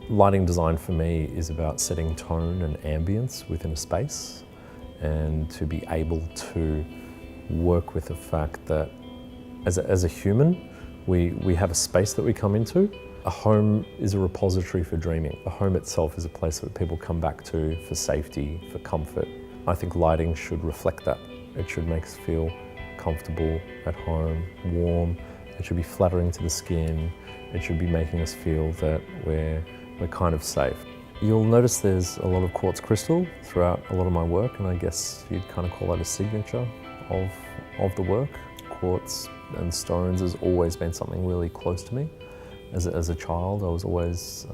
Lighting design for me is about setting tone and ambience within a space, and to be able to work with the fact that as a human, we have a space that we come into. A home is a repository for dreaming. The home itself is a place that people come back to for safety, for comfort. I think lighting should reflect that. It should make us feel comfortable, at home, warm. It should be flattering to the skin. It should be making us feel that we're kind of safe. You'll notice there's a lot of quartz crystal throughout a lot of my work, and I guess you'd kind of call that a signature of the work. Quartz and stones has always been something really close to me. As a child, I was always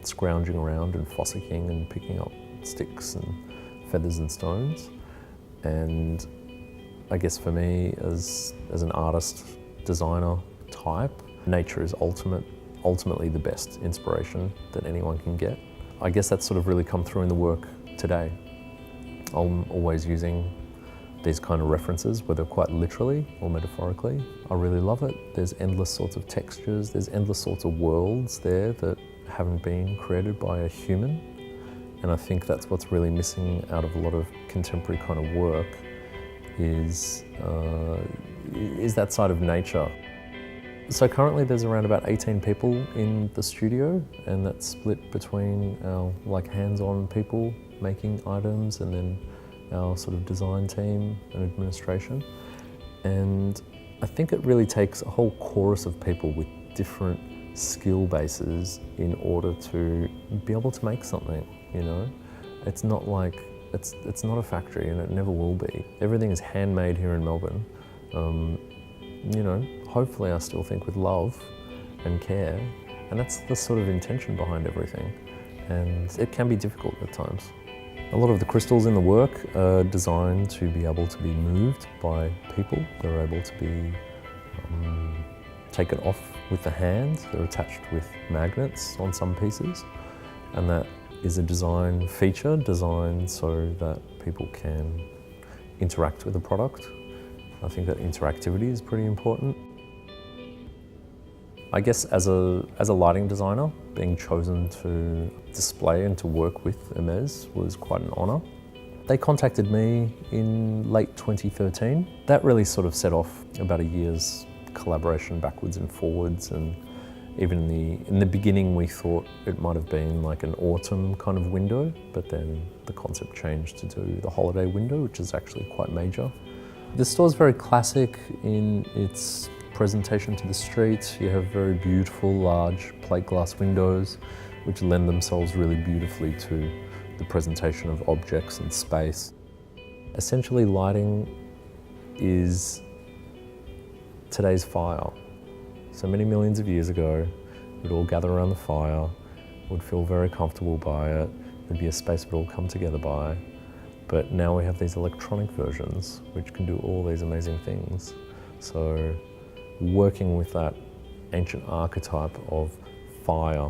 scrounging around and fossicking and picking up sticks and feathers and stones. And I guess for me, as an artist, designer type, nature is ultimately the best inspiration that anyone can get. I guess that's sort of really come through in the work today. I'm always using these kind of references, whether quite literally or metaphorically. I really love it. There's endless sorts of textures, there's endless sorts of worlds there that haven't been created by a human. And I think that's what's really missing out of a lot of contemporary kind of work is that side of nature. So currently there's around about 18 people in the studio, and that's split between our hands-on people making items and then our sort of design team and administration. And I think it really takes a whole chorus of people with different skill bases in order to be able to make something, you know? It's not like, it's not a factory, and it never will be. Everything is handmade here in Melbourne. You know, hopefully I still think with love and care, and that's the sort of intention behind everything. And it can be difficult at times. A lot of the crystals in the work are designed to be able to be moved by people. They're able to be taken off with the hand. They're attached with magnets on some pieces, and that is a design feature designed so that people can interact with the product. I think that interactivity is pretty important. I guess as a lighting designer, being chosen to display and to work with Hermès was quite an honour. They contacted me in late 2013. That really sort of set off about a year's collaboration backwards and forwards, and even in the beginning we thought it might have been like an autumn kind of window, but then the concept changed to do the holiday window, which is actually quite major. The store is very classic in its presentation to the street. You have very beautiful, large plate glass windows, which lend themselves really beautifully to the presentation of objects and space. Essentially, lighting is today's fire. So many millions of years ago, we'd all gather around the fire, would feel very comfortable by it, there'd be a space we'd all come together by. But now we have these electronic versions which can do all these amazing things. So working with that ancient archetype of fire,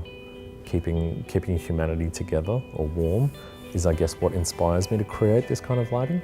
keeping humanity together or warm, is I guess what inspires me to create this kind of lighting.